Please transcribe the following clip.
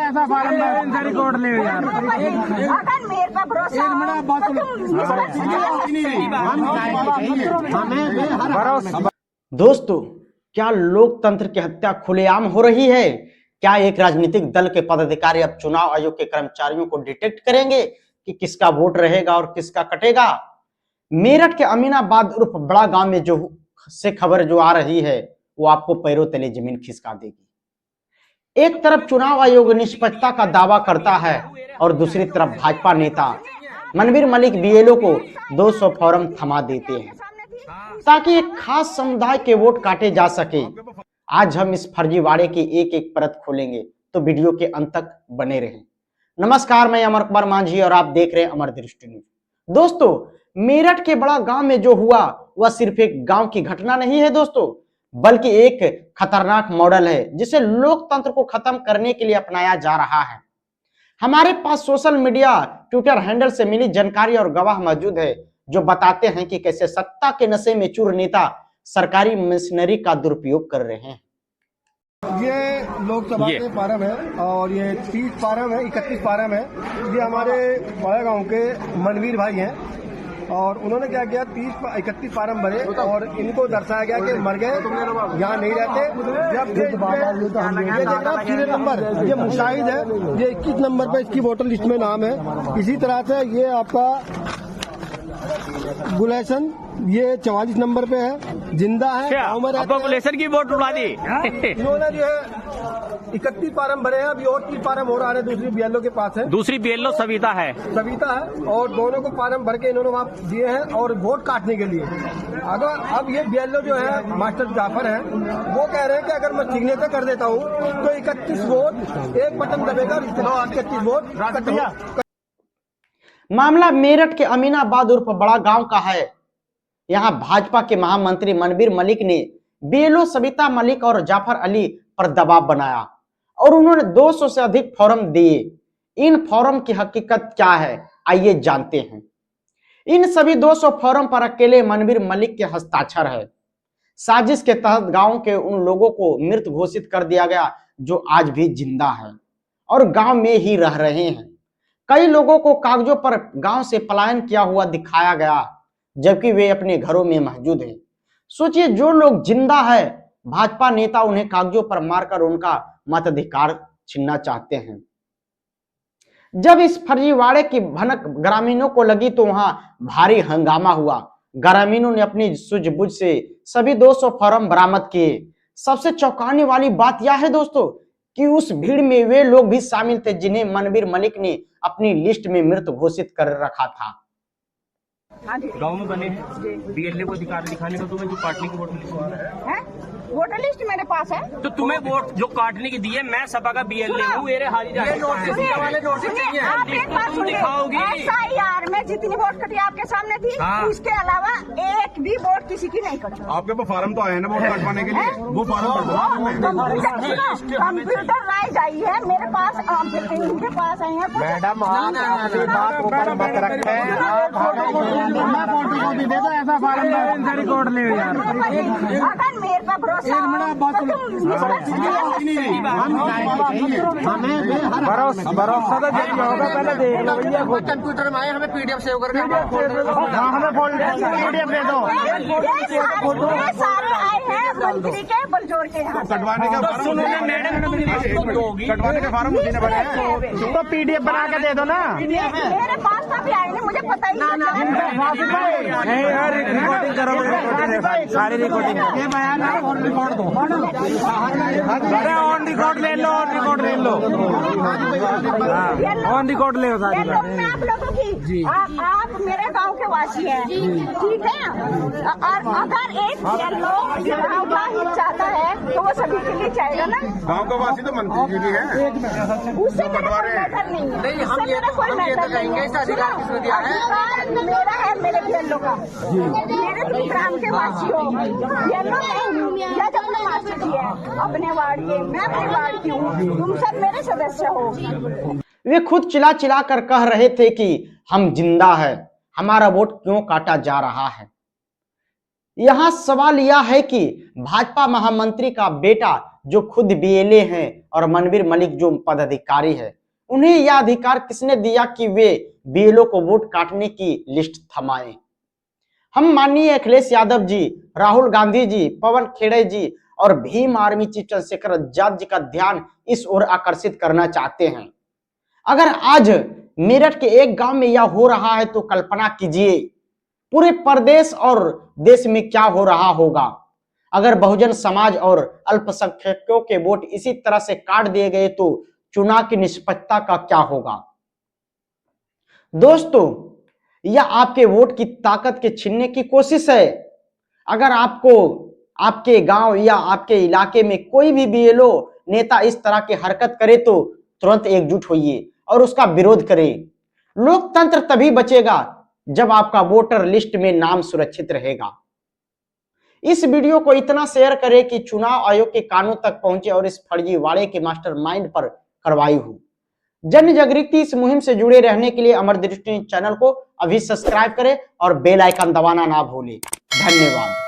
ऐसा farm record ले यार, अगर मेरे पे भरोसा। दोस्तों, क्या लोकतंत्र की हत्या खुलेआम हो रही है? क्या एक राजनीतिक दल के पदाधिकारी अब चुनाव आयोग के कर्मचारियों को डिटेक्ट करेंगे कि किसका वोट रहेगा और किसका कटेगा? मेरठ के अमीनाबाद उर्फ बड़ा गांव में जो खबर आ रही है वो आपको पैरों तले जमीन खिसका देगी। एक तरफ चुनाव आयोग निष्पक्षता का दावा करता है और दूसरी तरफ भाजपा नेता मनवीर मलिक बीएलओ को 200 फॉर्म थमा देते हैं ताकि एक खास समुदाय के वोट काटे जा सके। आज हम इस फर्जीवाड़े की एक एक परत खोलेंगे, तो वीडियो के अंत तक बने रहें। नमस्कार, मैं अमर कुमार मांझी और आप देख रहे हैं अमर दृष्टि न्यूज। दोस्तों, मेरठ के बड़ा गांव में जो हुआ वह सिर्फ एक गांव की घटना नहीं है दोस्तों, बल्कि एक खतरनाक मॉडल है जिसे लोकतंत्र को खत्म करने के लिए अपनाया जा रहा है। हमारे पास सोशल मीडिया ट्विटर हैंडल से मिली जानकारी और गवाह मौजूद है जो बताते हैं कि कैसे सत्ता के नशे में चूर नेता सरकारी मशीनरी का दुरुपयोग कर रहे हैं। ये लोकसभा के फार्म है और ये 30 फार्म है, 31 फार्म है। ये हमारे बड़ा गांव के मनवीर भाई हैं और उन्होंने क्या किया, 31 फार्म भरे और इनको दर्शाया गया कि मर गए, यहाँ नहीं रहते। जब ये देखा सीरियल नंबर, ये मुशाहिद है, ये 21 नंबर पे इसकी वोटर लिस्ट में नाम है। इसी तरह से ये आपका गुलेशन, ये 44 नंबर पे है, जिंदा है, गाँव में रहता है। गुलेशन की वोट उड़ा दी। इन्होंने जो है 31 फार्म भरे हैं, अभी और 3 फार्म और आ रहे हैं, दूसरी बीएलओ के पास है। दूसरी बीएलओ सविता है और दोनों को फार्म भर के इन्होंने वहाँ दिए हैं और वोट काटने के लिए। अगर अब ये बीएलओ जो है मास्टर जाफर है, वो कह रहे हैं कि अगर मैं सिग्नेचर कर देता हूँ तो 31 वोट एक बटन दबेगा, 31 वोट कट गया। मामला मेरठ के अमीनाबाद उर्फ बड़ा गांव का है। यहां भाजपा के महामंत्री मनवीर मलिक ने बीएलओ सविता मलिक और जाफर अली पर दबाव बनाया और उन्होंने 200 से अधिक फॉर्म दिए। इन फॉर्म की हकीकत क्या है, आइए जानते हैं। इन सभी 200 फॉर्म पर अकेले मनवीर मलिक के हस्ताक्षर है। साजिश के तहत गांव के उन लोगों को मृत घोषित कर दिया गया जो आज भी जिंदा है और गांव में ही रह रहे हैं। कई लोगों को कागजों पर गांव से पलायन किया हुआ दिखाया गया जबकि वे अपने घरों में मौजूद हैं। सोचिए, जो लोग जिंदा है, भाजपा नेता उन्हें कागजों पर मारकर उनका मताधिकार छीनना चाहते हैं। जब इस फर्जीवाड़े की भनक ग्रामीणों को लगी तो वहां भारी हंगामा हुआ। ग्रामीणों ने अपनी सूझबूझ से सभी 200 फॉर्म बरामद किए। सबसे चौंकाने वाली बात यह है दोस्तों कि उस भीड़ में वे लोग भी शामिल थे जिन्हें मनवीर मलिक ने अपनी लिस्ट में मृत घोषित कर रखा था। गांव में बने हैं बीएलओ को अधिकार दिखाने का, तुम्हें जो काटने की वोटर लिस्ट है, वोटर लिस्ट मेरे पास है, तो तुम्हें वोट जो काटने की दी है, मैं सपा का बीएलओ हूँ, मेरे हाजिर दिखाओगी। SIR में जितनी वोट कटी आपके सामने थी, उसके अलावा एक भी वोट किसी की नहीं कटी। आपके पास फार्म तो आया ना वोट कटवाने के लिए, वो फार्म कंप्यूटराइज आई है मेरे पास, इनके पास आई है। मैडम मत रखें, ऐसा फार्म रिकॉर्ड ले यार, अगर मेरे पे भरोसा भरोसा तो जब होगा पहले देख लो भैया। कंप्यूटर में आए, हमें पीडीएफ सेव करके हमें पीडीएफ दे दो। सारे आए हैं मंत्री के बलजोर के यहाँ। कटवाने का कटवाने का फार्म मुझे भरे हैं, तो पीडीएफ बना के दे दो ना। मेरे पास तो भी आए नहीं, मुझे पता ही नहीं। रिकॉर्डिंग करो, सारी रिकॉर्डिंग ये बयान और रिकॉर्ड दो। अरे ऑन रिकॉर्ड ले लो, ऑन रिकॉर्ड ले लो, ऑन रिकॉर्ड ले सारी आप लोगों की। आप मेरे गांव के वासी हैं, ठीक है। और अगर एक लोग गाँव का हित चाहता है तो वो सभी के लिए चाहेगा ना। गाँव का वासी तो मंत्री जी है, उससे मेरा कोई मैटर नहीं है, उससे मेरा कोई मैटर नहीं है। अधिकार मेरा है, मेरे BLO का, मेरे भी ग्राम के वासी हो, BLO नहीं या जब मैं मास्टर जी है अपने वार्ड के, मैं अपने वार्ड की हूँ, तुम सब मेरे सदस्य हो। वे खुद चिल्ला चिल्ला कर कह रहे थे कि हम जिंदा है, हमारा वोट क्यों काटा जा रहा है। यहां सवाल यह है कि भाजपा महामंत्री का बेटा जो खुद बीएलए हैं और मनवीर मलिक जो पदाधिकारी है, उन्हें यह अधिकार किसने दिया कि वे बीएलओ को वोट काटने की लिस्ट थमाएं? हम माननीय अखिलेश यादव जी, राहुल गांधी जी, पवन खेड़े जी और भीम आर्मी चीफ चंद्रशेखर आजाद जी का ध्यान इस ओर आकर्षित करना चाहते हैं। अगर आज मेरठ के एक गांव में यह हो रहा है तो कल्पना कीजिए पूरे प्रदेश और देश में क्या हो रहा होगा। अगर बहुजन समाज और अल्पसंख्यकों के वोट इसी तरह से काट दिए गए तो चुनाव की निष्पक्षता का क्या होगा? दोस्तों, यह आपके वोट की ताकत के छीनने की कोशिश है। अगर आपको आपके गांव या आपके इलाके में कोई भी बीएलओ नेता इस तरह की हरकत करे तो तुरंत एकजुट होइए और उसका विरोध करें। लोकतंत्र तभी बचेगा जब आपका वोटर लिस्ट में नाम सुरक्षित रहेगा। इस वीडियो को इतना शेयर करें कि चुनाव आयोग के कानों तक पहुंचे और इस फर्जीवाड़े के मास्टरमाइंड पर कार्रवाई हो। जन जागृति इस मुहिम से जुड़े रहने के लिए अमर दृष्टि चैनल को अभी सब्सक्राइब करें और बेल आइकन दबाना ना भूलें। धन्यवाद।